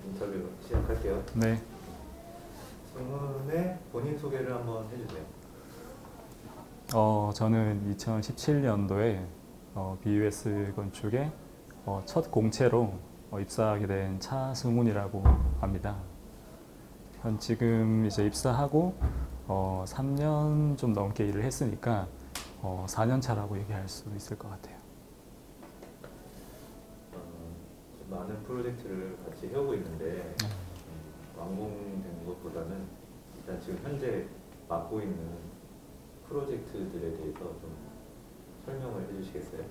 인터뷰 시작할게요. 네. 질문에 본인 소개를 한번 해주세요. 저는 2017년도에 BUS 건축에 첫 공채로 입사하게 된 차승훈이라고 합니다. 지금 이제 입사하고 3년 좀 넘게 일을 했으니까 4년 차라고 얘기할 수 있을 것 같아요. 좀 많은 프로젝트를 같이 해오고 있는데 완공된 것보다는 일단 지금 현재 맡고 있는 프로젝트들에 대해서 좀 설명을 해주시겠어요?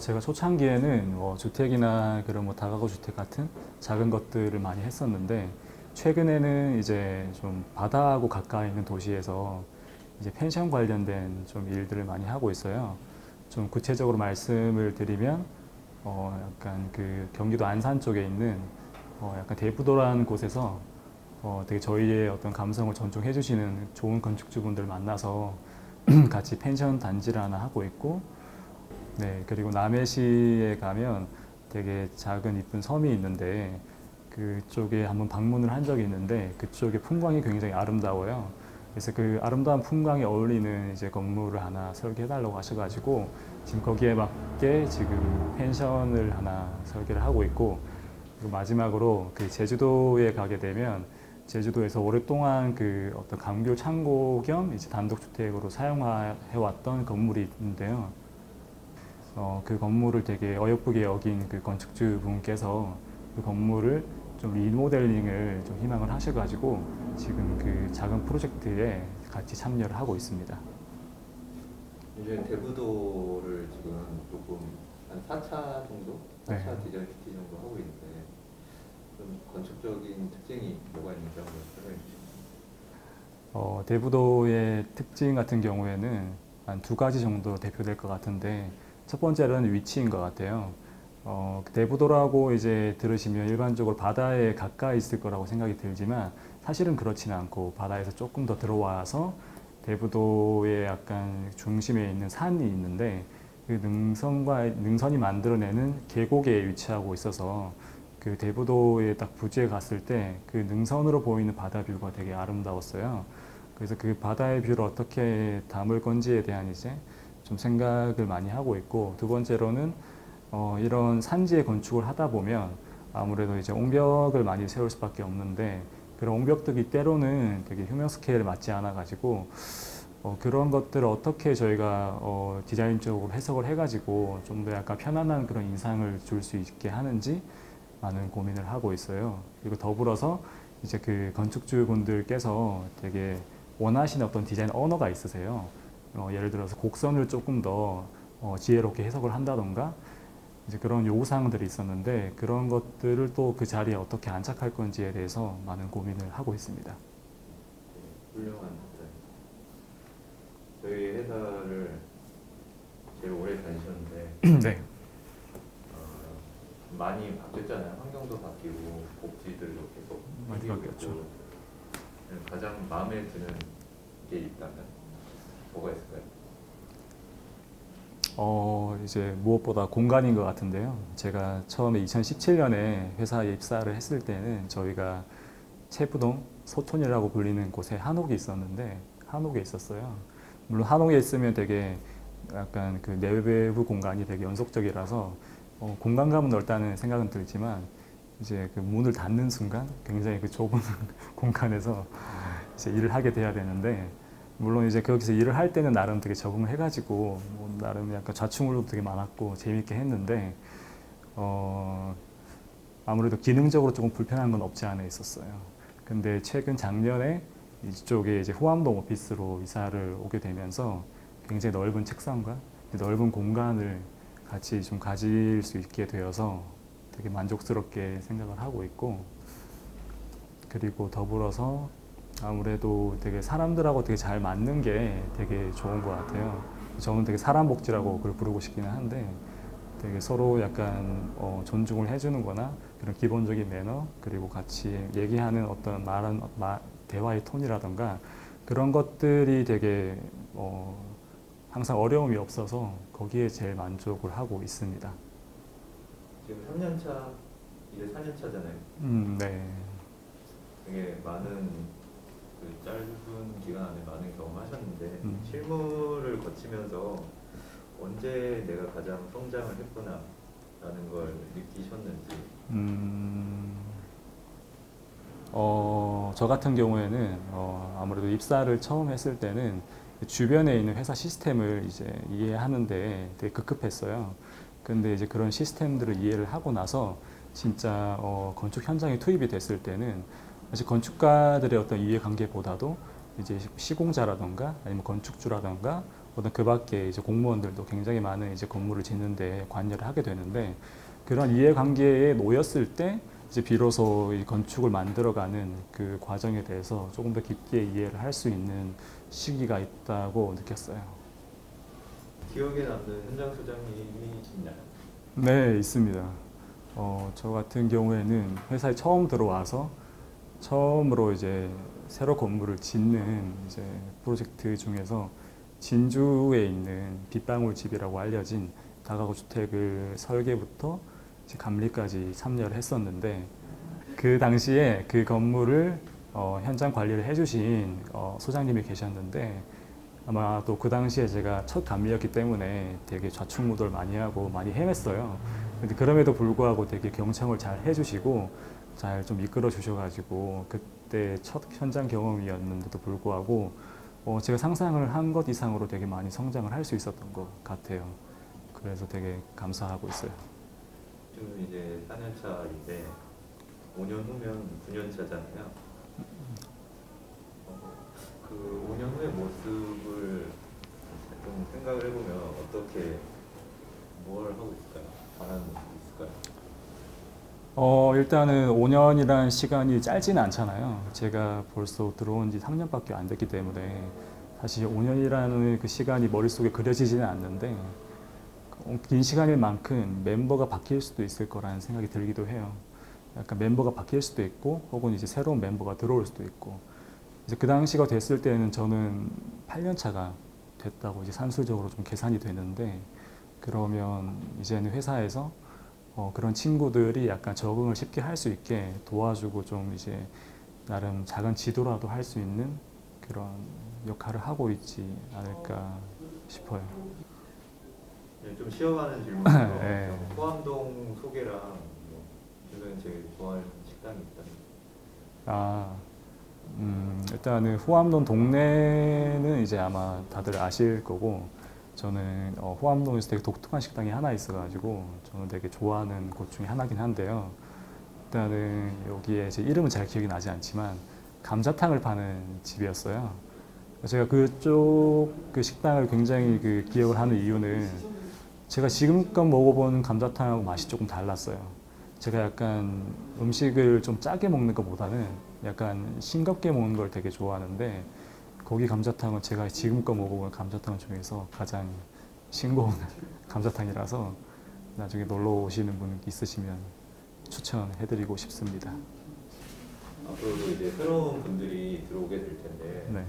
제가 초창기에는 주택이나 그런 다가구 주택 같은 작은 것들을 많이 했었는데 최근에는 이제 좀 바다하고 가까이 있는 도시에서 이제 펜션 관련된 좀 일들을 많이 하고 있어요. 좀 구체적으로 말씀을 드리면 약간 그 경기도 안산 쪽에 있는 약간 대부도라는 곳에서 되게 저희의 어떤 감성을 존중해 주시는 좋은 건축주분들 만나서 같이 펜션 단지를 하나 하고 있고, 네, 그리고 남해시에 가면 되게 작은 이쁜 섬이 있는데 그쪽에 한번 방문을 한 적이 있는데 그쪽의 풍광이 굉장히 아름다워요. 그래서 그 아름다운 풍광에 어울리는 이제 건물을 하나 설계해달라고 하셔가지고 지금 거기에 맞게 지금 펜션을 하나 설계를 하고 있고, 그리고 마지막으로 그 제주도에 가게 되면 제주도에서 오랫동안 그 어떤 감귤 창고 겸 이제 단독주택으로 사용해왔던 건물이 있는데요. 그 건물을 되게 어여쁘게 여긴 그 건축주 분께서 그 건물을 좀 리모델링을 좀 희망을 하셔가지고 지금 그 작은 프로젝트에 같이 참여를 하고 있습니다. 요즘 대부도를 지금 조금 한 4차 정도? 4차 디자인 시티 정도 하고 있는데 좀 건축적인 특징이 뭐가 있는지 한번 설명해 주시죠. 대부도의 특징 같은 경우에는 한 두 가지 정도 대표될 것 같은데 첫 번째는 위치인 것 같아요. 대부도라고 이제 들으시면 일반적으로 바다에 가까이 있을 거라고 생각이 들지만 사실은 그렇지는 않고 바다에서 조금 더 들어와서 대부도의 약간 중심에 있는 산이 있는데 그 능선이 만들어내는 계곡에 위치하고 있어서 그 대부도에 딱 부지에 갔을 때 그 능선으로 보이는 바다 뷰가 되게 아름다웠어요. 그래서 그 바다의 뷰를 어떻게 담을 건지에 대한 이제 좀 생각을 많이 하고 있고, 두 번째로는 이런 산지에 건축을 하다 보면 아무래도 이제 옹벽을 많이 세울 수밖에 없는데 그런 옹벽들이 때로는 되게 휴면 스케일에 맞지 않아 가지고 그런 것들을 어떻게 저희가 디자인적으로 해석을 해가지고 좀 더 약간 편안한 그런 인상을 줄 수 있게 하는지 많은 고민을 하고 있어요. 그리고 더불어서 이제 그 건축주 분들께서 되게 원하시는 어떤 디자인 언어가 있으세요. 예를 들어서 곡선을 조금 더 지혜롭게 해석을 한다던가 이제 그런 요구사항들이 있었는데 그런 것들을 또 그 자리에 어떻게 안착할 건지에 대해서 많은 고민을 하고 있습니다. 훌륭한 회사입니다. 저희 회사를 제일 오래 다니셨는데 네. 많이 바뀌었잖아요. 환경도 바뀌고 복지들도 계속 많이 바뀌었죠. 있고. 가장 마음에 드는 게 있다면 뭐가 있을까요? 이제 무엇보다 공간인 것 같은데요. 제가 처음에 2017년에 회사에 입사를 했을 때는 저희가 체부동 소촌이라고 불리는 곳에 한옥이 있었는데 한옥에 있었어요. 물론 한옥에 있으면 되게 약간 그 내외부 공간이 되게 연속적이라서 공간감은 넓다는 생각은 들지만 이제 그 문을 닫는 순간 굉장히 그 좁은 공간에서 이제 일을 하게 돼야 되는데, 물론 이제 거기서 일을 할 때는 나름 되게 적응을 해가지고 뭐 나름 약간 좌충우돌도 되게 많았고 재밌게 했는데 아무래도 기능적으로 조금 불편한 건 없지 않아 있었어요. 근데 최근 작년에 이쪽에 이제 후암동 오피스로 이사를 오게 되면서 굉장히 넓은 책상과 넓은 공간을 같이 좀 가질 수 있게 되어서 되게 만족스럽게 생각을 하고 있고, 그리고 더불어서 아무래도 되게 사람들하고 되게 잘 맞는 게 되게 좋은 것 같아요. 저는 되게 사람복지라고 그걸 부르고 싶기는 한데 되게 서로 약간 존중을 해주는 거나 그런 기본적인 매너, 그리고 같이 얘기하는 어떤 대화의 톤이라던가 그런 것들이 되게 항상 어려움이 없어서 거기에 제일 만족을 하고 있습니다. 지금 3년 차 이제 4년 차잖아요. 네. 되게 많은 그 짧은 기간 안에 많은 경험하셨는데 음. 실무를 거치면서 언제 내가 가장 성장을 했구나라는 걸 느끼셨는지. 저 같은 경우에는 아무래도 입사를 처음 했을 때는 주변에 있는 회사 시스템을 이제 이해하는데 되게 급급했어요. 근데 이제 그런 시스템들을 이해를 하고 나서 진짜 건축 현장에 투입이 됐을 때는 사실 건축가들의 어떤 이해관계보다도 이제 시공자라던가 아니면 건축주라던가 어떤 그 밖에 이제 공무원들도 굉장히 많은 이제 건물을 짓는데 관여를 하게 되는데 그런 이해관계에 놓였을 때 이제 비로소 이 건축을 만들어가는 그 과정에 대해서 조금 더 깊게 이해를 할 수 있는 시기가 있다고 느꼈어요. 기억에 남는 현장 소장님이 있나요? 네, 있습니다. 저 같은 경우에는 회사에 처음 들어와서 처음으로 이제 새로 건물을 짓는 이제 프로젝트 중에서 진주에 있는 빗방울 집이라고 알려진 다가구 주택을 설계부터 이제 감리까지 참여를 했었는데 그 당시에 그 건물을 현장 관리를 해주신 소장님이 계셨는데 아마 또 그 당시에 제가 첫 감리였기 때문에 되게 좌충우돌 많이 하고 많이 헤맸어요. 근데 그럼에도 불구하고 되게 경청을 잘 해주시고 잘 좀 이끌어 주셔가지고 그때 첫 현장 경험이었는데도 불구하고 제가 상상을 한 것 이상으로 되게 많이 성장을 할 수 있었던 것 같아요. 그래서 되게 감사하고 있어요. 지금 이제 4년 차인데 5년 후면 9년 차잖아요. 그 5년 후의 모습을 좀 생각을 해보면 어떻게 뭘 하고 있을까요? 바라는 모습이 있을까요? 일단은 5년이라는 시간이 짧지는 않잖아요. 제가 벌써 들어온 지 3년밖에 안 됐기 때문에 사실 5년이라는 그 시간이 머릿속에 그려지지는 않는데 긴 시간일 만큼 멤버가 바뀔 수도 있을 거라는 생각이 들기도 해요. 약간 멤버가 바뀔 수도 있고 혹은 이제 새로운 멤버가 들어올 수도 있고 이제 그 당시가 됐을 때는 저는 8년 차가 됐다고 이제 산술적으로 좀 계산이 되는데 그러면 이제는 회사에서 그런 친구들이 약간 적응을 쉽게 할 수 있게 도와주고 좀 이제 나름 작은 지도라도 할 수 있는 그런 역할을 하고 있지 않을까 싶어요. 좀 쉬어가는 질문으로 네. 포암동 소개랑 뭐 주변에 제일 좋아하는 식당이 있다면. 아, 일단은 후암동 동네는 이제 아마 다들 아실 거고 저는 후암동에서 되게 독특한 식당이 하나 있어가지고 저는 되게 좋아하는 곳 중에 하나긴 한데요. 일단은 여기에 제 이름은 잘 기억이 나지 않지만 감자탕을 파는 집이었어요. 제가 그쪽 그 식당을 굉장히 그 기억을 하는 이유는 제가 지금껏 먹어본 감자탕하고 맛이 조금 달랐어요. 제가 약간 음식을 좀 짜게 먹는 것보다는 약간 싱겁게 먹는 걸 되게 좋아하는데 거기 감자탕은 제가 지금껏 먹어본 감자탕 중에서 가장 싱거운 감자탕이라서 나중에 놀러 오시는 분 있으시면 추천해드리고 싶습니다. 앞으로도 이제 새로운 분들이 들어오게 될 텐데 네.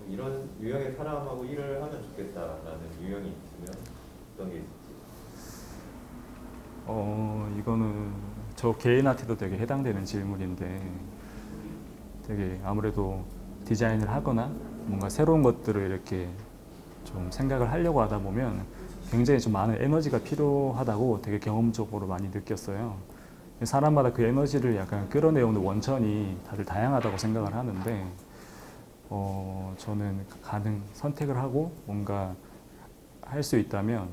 이런 유형의 사람하고 일을 하면 좋겠다라는 유형이 있으면 어떤 게 있을지. 이거는 저 개인한테도 되게 해당되는 질문인데 되게 아무래도 디자인을 하거나 뭔가 새로운 것들을 이렇게 좀 생각을 하려고 하다 보면 굉장히 좀 많은 에너지가 필요하다고 되게 경험적으로 많이 느꼈어요. 사람마다 그 에너지를 약간 끌어내오는 원천이 다들 다양하다고 생각을 하는데 저는 선택을 하고 뭔가 할 수 있다면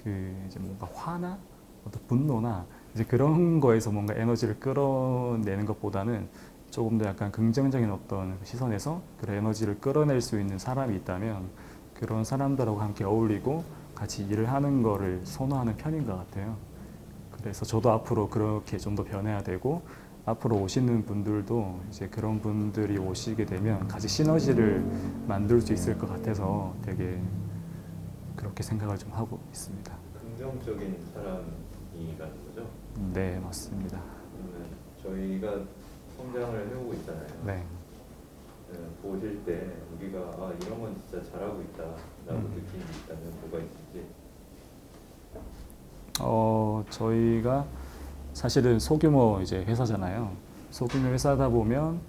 그 이제 뭔가 화나 어떤 분노나 이제 그런 거에서 뭔가 에너지를 끌어내는 것보다는 조금 더 약간 긍정적인 어떤 시선에서 그런 에너지를 끌어낼 수 있는 사람이 있다면 그런 사람들하고 함께 어울리고 같이 일을 하는 거를 선호하는 편인 것 같아요. 그래서 저도 앞으로 그렇게 좀 더 변해야 되고 앞으로 오시는 분들도 이제 그런 분들이 오시게 되면 같이 시너지를 만들 수 있을 것 같아서 되게 그렇게 생각을 좀 하고 있습니다. 긍정적인 사람이라는 거죠. 네, 맞습니다. 그러면 저희가 성장을 해오고 있잖아요. 네. 보실 때 우리가 이런 건 진짜 잘하고 있다라고 느끼는 게 있다면 뭐가 있을지. 저희가 사실은 소규모 이제 회사잖아요. 소규모 회사다 보면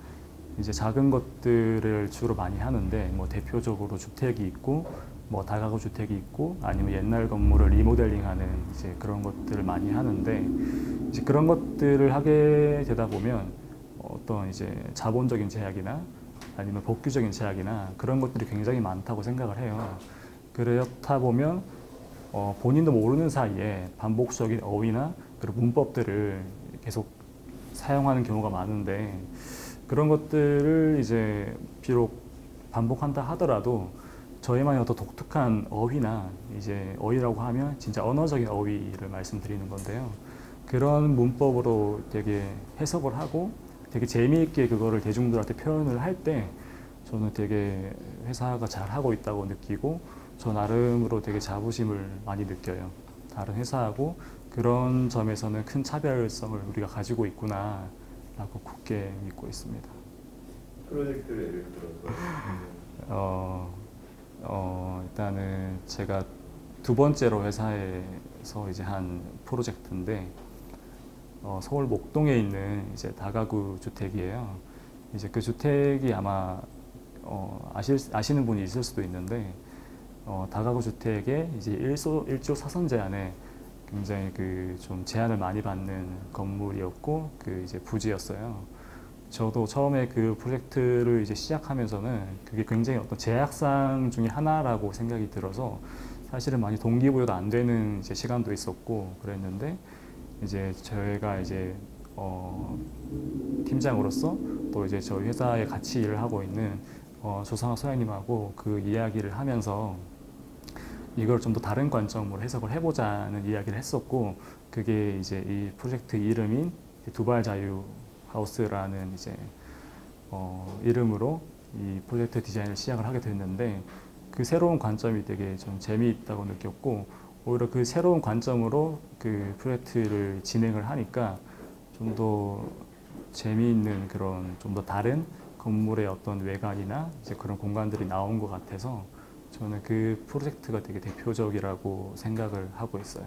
이제 작은 것들을 주로 많이 하는데 뭐 대표적으로 주택이 있고 뭐 다가구 주택이 있고 아니면 옛날 건물을 리모델링하는 이제 그런 것들을 많이 하는데 이제 그런 것들을 하게 되다 보면 어떤 이제 자본적인 제약이나 아니면 법규적인 제약이나 그런 것들이 굉장히 많다고 생각을 해요. 그렇다 보면 본인도 모르는 사이에 반복적인 어휘나 그리고 문법들을 계속 사용하는 경우가 많은데 그런 것들을 이제 비록 반복한다 하더라도 저희만의 어떤 독특한 어휘나 이제 어휘라고 하면 진짜 언어적인 어휘를 말씀드리는 건데요. 그런 문법으로 되게 해석을 하고 되게 재미있게 그거를 대중들한테 표현을 할 때 저는 되게 회사가 잘 하고 있다고 느끼고 저 나름으로 되게 자부심을 많이 느껴요. 다른 회사하고 그런 점에서는 큰 차별성을 우리가 가지고 있구나 라고 굳게 믿고 있습니다. 프로젝트를 예를 들어서 일단은 제가 두 번째로 회사에서 이제 한 프로젝트인데 서울 목동에 있는 이제 다가구 주택이에요. 이제 그 주택이 아마 아시는 분이 있을 수도 있는데 다가구 주택에 이제 일조 사선 제한에 굉장히 그 좀 제한을 많이 받는 건물이었고 그 이제 부지였어요. 저도 처음에 그 프로젝트를 이제 시작하면서는 그게 굉장히 어떤 제약상 중에 하나라고 생각이 들어서 사실은 많이 동기부여도 안 되는 이제 시간도 있었고 그랬는데 이제 저희가 이제 팀장으로서 또 이제 저희 회사에 같이 일을 하고 있는 조상학 소장님하고 그 이야기를 하면서 이걸 좀 더 다른 관점으로 해석을 해보자는 이야기를 했었고 그게 이제 이 프로젝트 이름인 두발 자유 하우스라는 이제 이름으로 이 프로젝트 디자인을 시작을 하게 됐는데 그 새로운 관점이 되게 좀 재미있다고 느꼈고 오히려 그 새로운 관점으로 그 프로젝트를 진행을 하니까 좀 더 재미있는 그런 좀 더 다른 건물의 어떤 외관이나 이제 그런 공간들이 나온 것 같아서 저는 그 프로젝트가 되게 대표적이라고 생각을 하고 있어요.